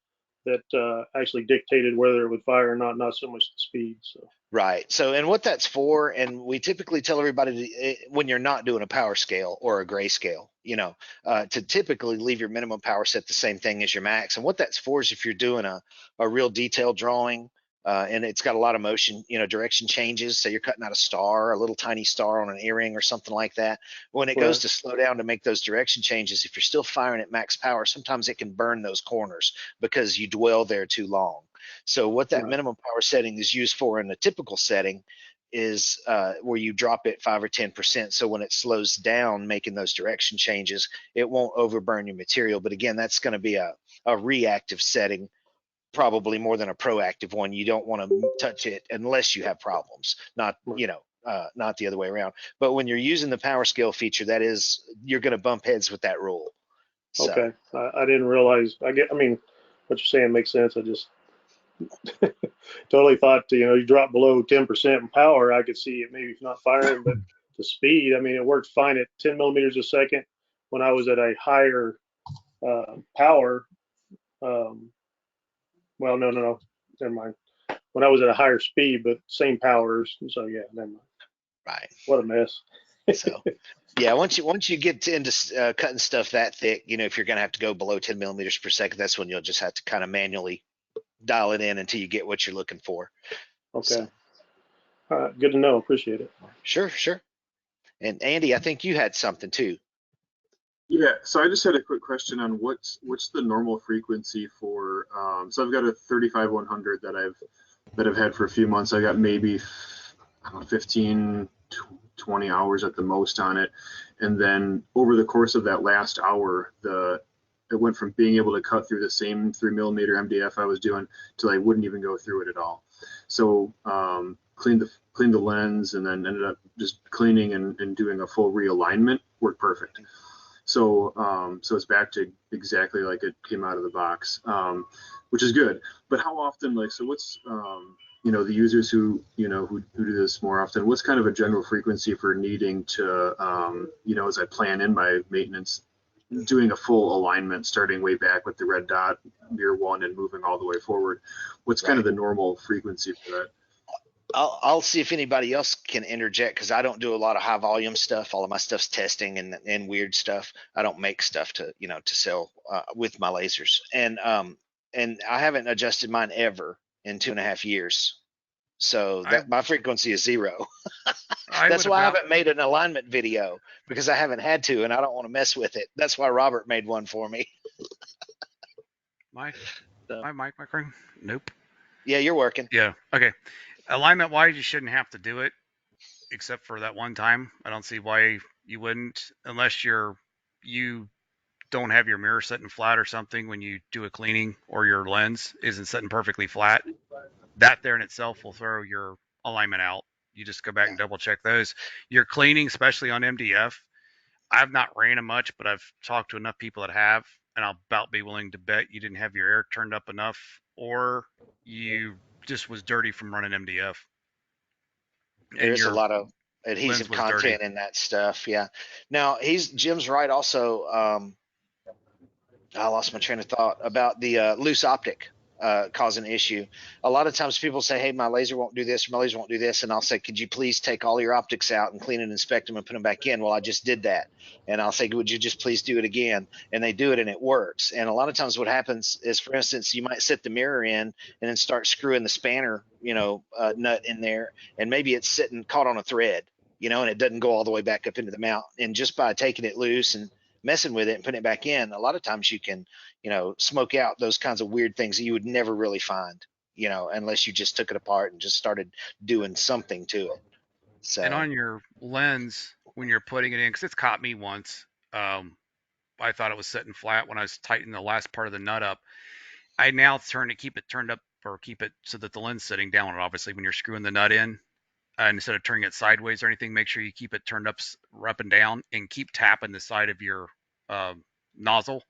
that actually dictated whether it would fire or not so much the speed. So. Right. So, and what that's for, and we typically tell everybody when you're not doing a power scale or a grayscale, to typically leave your minimum power set the same thing as your max. And what that's for is if you're doing a real detailed drawing, and it's got a lot of motion, direction changes. So you're cutting out a star, a little tiny star on an earring or something like that. When it goes to slow down to make those direction changes, if you're still firing at max power, sometimes it can burn those corners because you dwell there too long. So what that minimum power setting is used for in a typical setting is where you drop it 5 or 10%. So when it slows down making those direction changes, it won't overburn your material. But again, that's going to be a reactive setting, probably more than a proactive one. You don't want to touch it unless you have problems, not not the other way around. But when you're using the power scale feature, that is, you're going to bump heads with that rule. So. Okay, I didn't realize. I mean, what you're saying makes sense. I just totally thought, you drop below 10% in power, I could see it maybe not firing, but the speed, I mean, it worked fine at 10 millimeters a second when I was at a higher power. Well, no, never mind. When I was at a higher speed, but same powers. So yeah, never mind. Right. What a mess. So, yeah, once you get into cutting stuff that thick, if you're going to have to go below 10 millimeters per second, that's when you'll just have to kind of manually dial it in until you get what you're looking for. Okay. So. All right. Good to know. Appreciate it. Sure. And Andy, I think you had something too. Yeah, so I just had a quick question on what's the normal frequency for. So I've got a 35-100 that I've had for a few months. I got maybe 15, 20 hours at the most on it, and then over the course of that last hour, it went from being able to cut through the same 3 millimeter MDF I was doing till I wouldn't even go through it at all. So cleaned the lens, and then ended up just cleaning and doing a full realignment. Worked perfect. So it's back to exactly like it came out of the box, which is good. But how often, what's the users who do this more often, what's kind of a general frequency for needing to as I plan in my maintenance, doing a full alignment, starting way back with the red dot year one and moving all the way forward? What's kind of the normal frequency for that? I'll see if anybody else can interject, because I don't do a lot of high volume stuff. All of my stuff's testing and weird stuff. I don't make stuff to sell with my lasers, and I haven't adjusted mine ever in 2.5 years. So that my frequency is 0. That's why I haven't made an alignment video, because I haven't had to, and I don't want to mess with it. That's why Robert made one for me. My mic microphone? Nope. Yeah, you're working. Yeah. Okay. Alignment wise, you shouldn't have to do it, except for that one time. I don't see why you wouldn't, unless you don't have your mirror sitting flat or something when you do a cleaning, or your lens isn't sitting perfectly flat, that there in itself will throw your alignment out. You just go back and double check those. Your cleaning, especially on MDF, I've not ran them much, but I've talked to enough people that have, and I'll about be willing to bet you didn't have your air turned up enough, or you just was dirty from running MDF, There and is a your lot of lens adhesive was dirty. content in that stuff. Yeah. Now Jim's right also. I lost my train of thought about the loose optic cause an issue. A lot of times people say, hey, my laser won't do this, or my laser won't do this. And I'll say, could you please take all your optics out and clean and inspect them and put them back in? Well, I just did that. And I'll say, would you just please do it again? And they do it and it works. And a lot of times what happens is, for instance, you might set the mirror in and then start screwing the spanner, nut in there. And maybe it's sitting caught on a thread, and it doesn't go all the way back up into the mount. And just by taking it loose and messing with it and putting it back in, a lot of times you can, smoke out those kinds of weird things that you would never really find, unless you just took it apart and just started doing something to it. And So on your lens, when you're putting it in, because it's caught me once, I thought it was sitting flat when I was tightening the last part of the nut up. I now keep it turned up, or keep it so that the lens sitting down. Obviously, when you're screwing the nut in, instead of turning it sideways or anything, make sure you keep it turned up and down, and keep tapping the side of your nozzle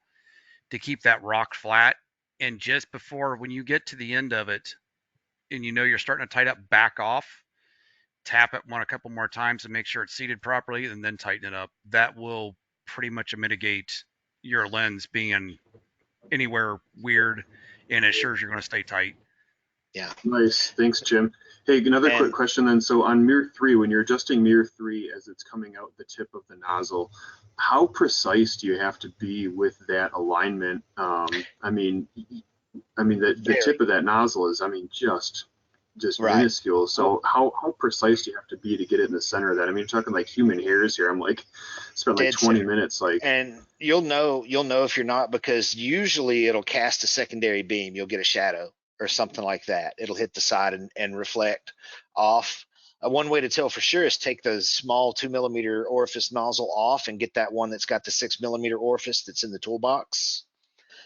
to keep that rock flat. And just before, when you get to the end of it, and you're starting to tighten up, back off, tap it a couple more times and make sure it's seated properly, and then tighten it up. That will pretty much mitigate your lens being anywhere weird, and assures you're going to stay tight. yeah. Nice. Thanks, Jim. Hey, another quick question then. So on mirror 3, when you're adjusting mirror 3 as it's coming out the tip of the nozzle, how precise do you have to be with that alignment? I mean, the tip of that nozzle is, just Right. minuscule. So how precise do you have to be to get it in the center of that? You're talking like human hairs here. I'm like, spent like Dead 20 center. minutes like. And you'll know if you're not, because usually it'll cast a secondary beam. You'll get a shadow or something like that. It'll hit the side and reflect off. One way to tell for sure is take the small 2mm orifice nozzle off and get that one that's got the 6mm orifice that's in the toolbox,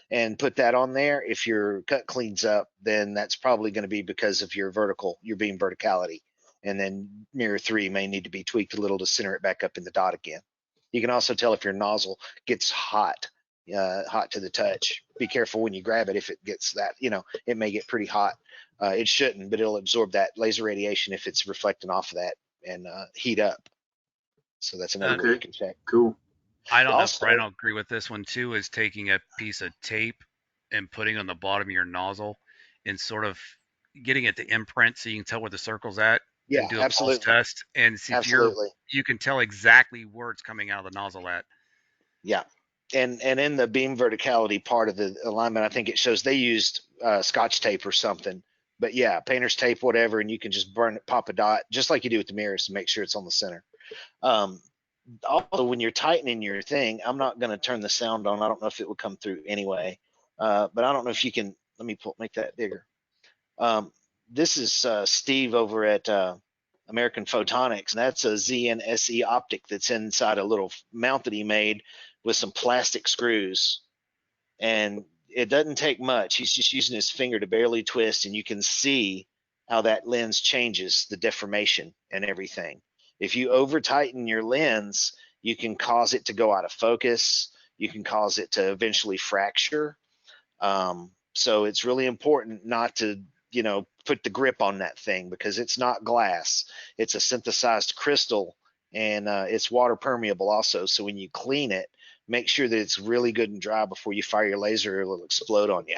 and put that on there. If your cut cleans up, then that's probably going to be because of your beam verticality. And then mirror 3 may need to be tweaked a little to center it back up in the dot again. You can also tell if your nozzle gets hot to the touch. Be careful when you grab it. If it gets that, it may get pretty hot. It shouldn't, but it'll absorb that laser radiation if it's reflecting off of that and heat up. So that's another way you can check. Cool. I don't know if Also, Brian will agree with this one too, is taking a piece of tape and putting on the bottom of your nozzle and sort of getting it to imprint so you can tell where the circle's at, yeah, and do a pulse absolutely. test and see if Absolutely. you can tell exactly where it's coming out of the nozzle at. Yeah. And in the beam verticality part of the alignment, I think it shows they used Scotch tape or something. But yeah, painter's tape, whatever, and you can just pop a dot, just like you do with the mirrors, to make sure it's on the center. Also, when you're tightening your thing, I'm not going to turn the sound on. I don't know if it would come through anyway, but I don't know if you can. Let me make that bigger. This is Steve over at American Photonics, and that's a ZNSE optic that's inside a little mount that he made with some plastic screws. And it doesn't take much. He's just using his finger to barely twist, and you can see how that lens changes the deformation and everything. If you over tighten your lens, you can cause it to go out of focus. You can cause it to eventually fracture. So it's really important not to, put the grip on that thing, because it's not glass. It's a synthesized crystal, and it's water permeable also. So when you clean it, make sure that it's really good and dry before you fire your laser, or it'll explode on you.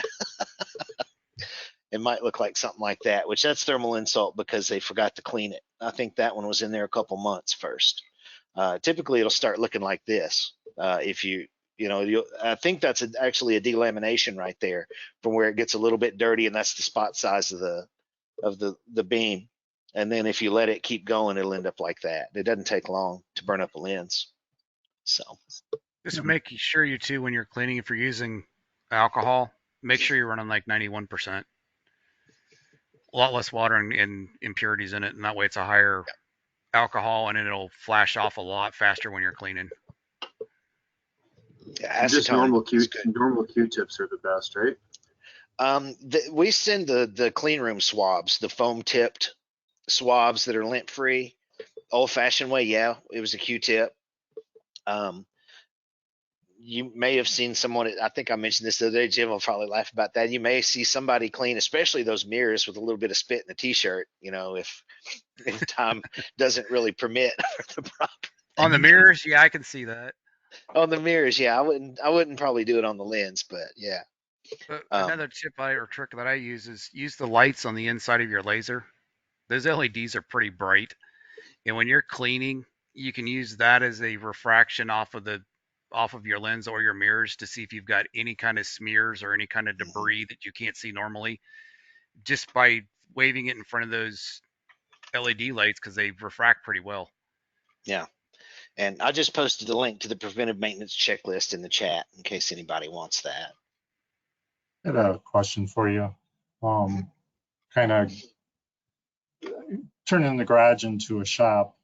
It might look like something like that, which that's thermal insult because they forgot to clean it. I think that one was in there a couple months first. Typically, it'll start looking like this. If I think that's actually a delamination right there from where it gets a little bit dirty, and that's the spot size of the beam. And then if you let it keep going, it'll end up like that. It doesn't take long to burn up a lens. So just make sure you too, when you're cleaning, if you're using alcohol, make sure you're running like 91%. A lot less water and impurities in it, and that way it's a higher alcohol, and it'll flash off a lot faster when you're cleaning. Just Acetone is good. normal Q-tips are the best, right? We send the clean room swabs, the foam tipped swabs that are lint free. Old fashioned way, yeah, it was a Q-tip. You may have seen someone, I think I mentioned this the other day, Jim will probably laugh about that. You may see somebody clean, especially those mirrors, with a little bit of spit in the t-shirt, if time doesn't really permit for the proper. On the mirrors, yeah, I can see that. On the mirrors, yeah, I wouldn't probably do it on the lens, but yeah. Another tip or trick that I use is use the lights on the inside of your laser. Those LEDs are pretty bright, and when you're cleaning, you can use that as a refraction off of your lens or your mirrors to see if you've got any kind of smears or any kind of debris that you can't see normally, just by waving it in front of those LED lights, because they refract pretty well. Yeah. And I just posted a link to the preventive maintenance checklist in the chat in case anybody wants that. I had a question for you. Kind of turning the garage into a shop.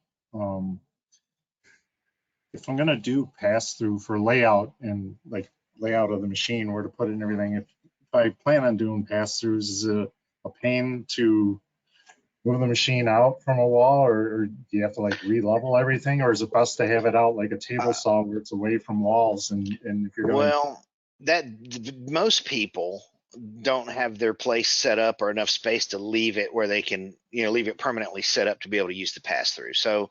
If I'm gonna do pass through for layout and like layout of the machine, where to put it and everything, if I plan on doing pass throughs, is it a pain to move the machine out from a wall, or do you have to like re-level everything, or is it best to have it out like a table saw where it's away from walls? And if you're going, Well, most people don't have their place set up or enough space to leave it where they can, leave it permanently set up to be able to use the pass through. So,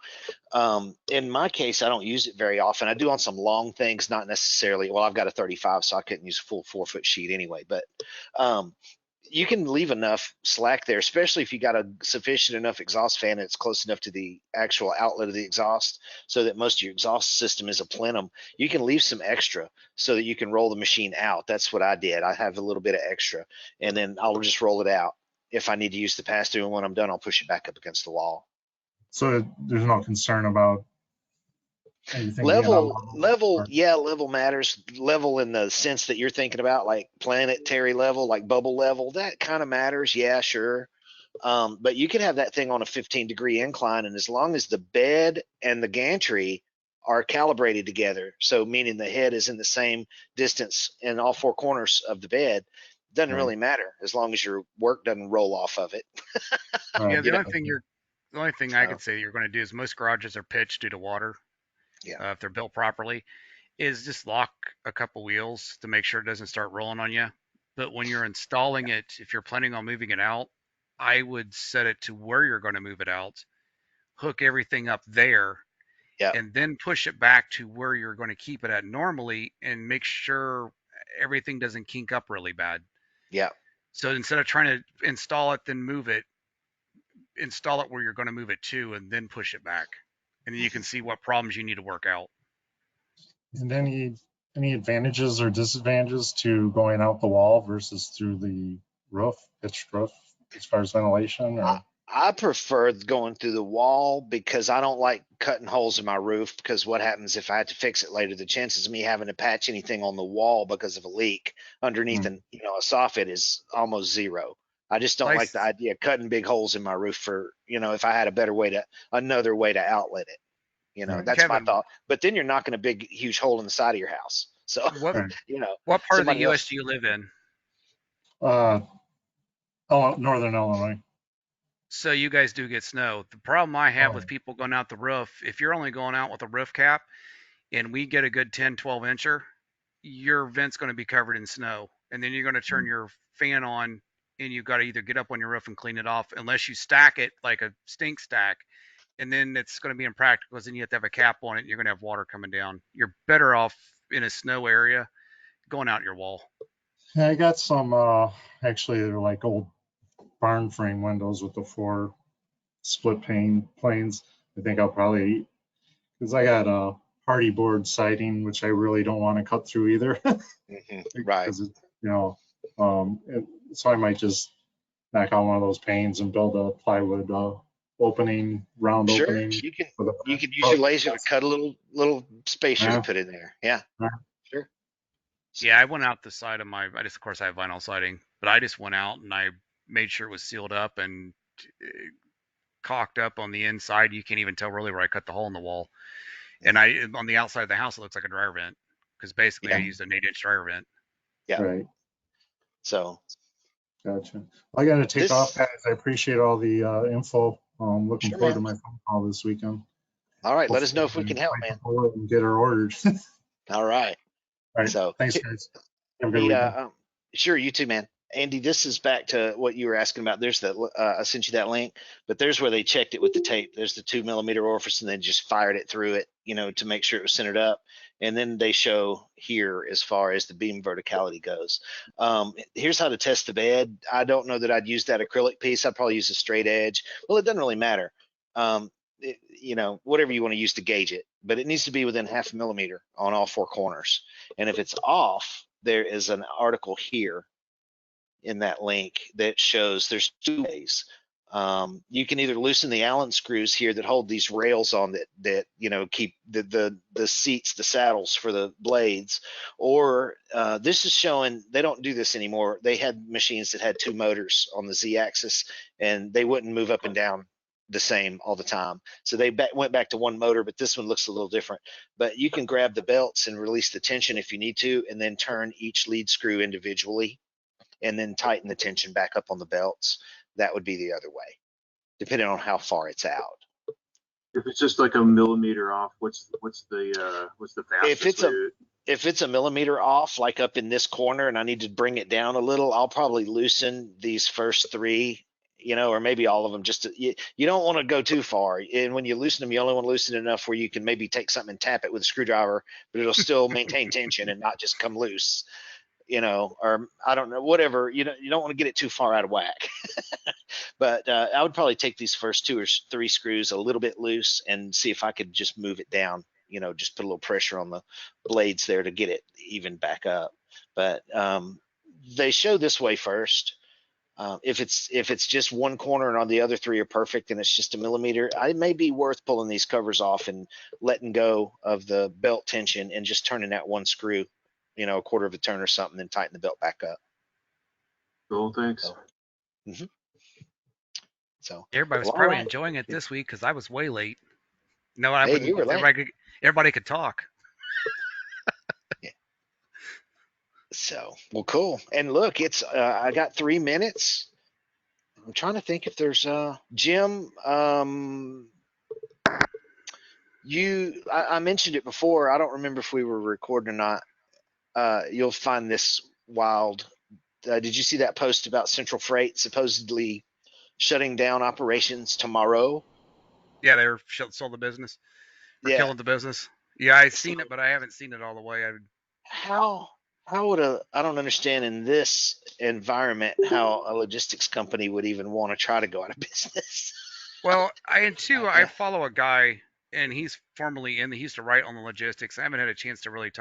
in my case, I don't use it very often. I do on some long things, not necessarily. Well, I've got a 35, so I couldn't use a full 4-foot sheet anyway. But you can leave enough slack there, especially if you got a sufficient enough exhaust fan that's close enough to the actual outlet of the exhaust, so that most of your exhaust system is a plenum. You can leave some extra so that you can roll the machine out. That's what I did. I have a little bit of extra, and then I'll just roll it out. If I need to use the pass through, and when I'm done, I'll push it back up against the wall. so there's no concern about anything being Level, yeah, level matters. Level in the sense that you're thinking about, like planetary level, like bubble level, that kind of matters. Yeah, sure. But you can have that thing on a 15-degree incline, and as long as the bed and the gantry are calibrated together, so meaning the head is in the same distance in all four corners of the bed, doesn't really matter as long as your work doesn't roll off of it. Yeah, the only thing I could say you're going to do is most garages are pitched due to water. Yeah. If they're built properly, is just lock a couple wheels to make sure it doesn't start rolling on you. But when you're installing it, if you're planning on moving it out, I would set it to where you're going to move it out, hook everything up there, Yeah. and then push it back to where you're going to keep it at normally, and make sure everything doesn't kink up really bad. Yeah. So instead of trying to install it, then move it, install it where you're going to move it to, and then push it back. And then you can see what problems you need to work out. And any advantages or disadvantages to going out the wall versus through the roof, pitched roof, as far as ventilation? Or I prefer going through the wall because I don't like cutting holes in my roof, because what happens if I had to fix it later? The chances of me having to patch anything on the wall because of a leak underneath a soffit is almost zero. I just don't like the idea of cutting big holes in my roof for, if I had another way to outlet it. That's Kevin, my thought. But then you're knocking a big, huge hole in the side of your house. So, what part of the U.S. do you live in? Northern Illinois. So you guys do get snow. The problem I have with people going out the roof, if you're only going out with a roof cap and we get a good 10, 12 incher, your vent's going to be covered in snow. And then you're going to turn your fan on, and you've got to either get up on your roof and clean it off, unless you stack it like a stink stack. And then it's going to be impractical, because then you have to have a cap on it, and you're going to have water coming down. You're better off in a snow area going out your wall. Yeah, I got some, actually, they're like old barn frame windows with the 4 split pane planes. I think I'll probably, because I got a hardy board siding, which I really don't want to cut through either. Right. Because so I might just knock out one of those panes and build a plywood round opening. You could use your laser to cut a little spacer to put in there. Yeah. Sure. Yeah, I went out the side of of course I have vinyl siding, but I just went out and I made sure it was sealed up and caulked up on the inside. You can't even tell really where I cut the hole in the wall. And on the outside of the house, it looks like a dryer vent. because basically Yeah. I used an 8-inch dryer vent. Yeah. Right. So Gotcha. I got to take this, off, guys. I appreciate all the info. Looking sure, forward to man. my phone call this weekend. All right. Let us know Hopefully if we can help, I man. can pull it and get her ordered. All right. All right. So Thanks, guys. Have a good the weekend. sure, you too, man. Andy, this is back to what you were asking about. There's that I sent you that link, but there's where they checked it with the tape. There's the 2 millimeter orifice, and then just fired it through it, to make sure it was centered up. And then they show here as far as the beam verticality goes. Here's how to test the bed. I don't know that I'd use that acrylic piece. I'd probably use a straight edge. Well, it doesn't really matter. Whatever you want to use to gauge it, but it needs to be within 0.5 millimeter on all 4 corners. And if it's off, there is an article here in that link that shows there's 2 ways. You can either loosen the Allen screws here that hold these rails on that keep the seats, the saddles for the blades, or this is showing they don't do this anymore. They had machines that had 2 motors on the Z-axis, and they wouldn't move up and down the same all the time. So they went back to 1 motor, but this one looks a little different. But you can grab the belts and release the tension if you need to, and then turn each lead screw individually, and then tighten the tension back up on the belts. That would be the other way, depending on how far it's out. If it's just like a millimeter off, what's the fastest way to... If it's a millimeter off, like up in this corner, and I need to bring it down a little, I'll probably loosen these first 3, or maybe all of them. You don't want to go too far. And when you loosen them, you only want to loosen it enough where you can maybe take something and tap it with a screwdriver, but it'll still maintain tension and not just come loose. Or I don't know, whatever. You don't want to get it too far out of whack. But I would probably take these first 2 or 3 screws a little bit loose and see if I could just move it down. Just put a little pressure on the blades there to get it even back up. But they show this way first. If it's just 1 corner and on the other 3 are perfect and it's just a millimeter, it may be worth pulling these covers off and letting go of the belt tension and just turning that 1 screw, a 1/4 of a turn or something, then tighten the belt back up. Cool, thanks. So Everybody was well, probably right. enjoying it this week because I was way late. No, I Hey, wouldn't. you were late. Everybody could talk. Yeah. So, well, cool. And look, it's I got 3 minutes. I'm trying to think if there's Jim. I mentioned it before. I don't remember if we were recording or not. You'll find this wild. Did you see that post about Central Freight supposedly shutting down operations tomorrow? Yeah, they were sold the business or Yeah. killing the business. Yeah, I've seen it, but I haven't seen it all the way. How would I don't understand in this environment how a logistics company would even want to try to go out of business. Well, I follow a guy, and he's formerly he used to write on the logistics. I haven't had a chance to really talk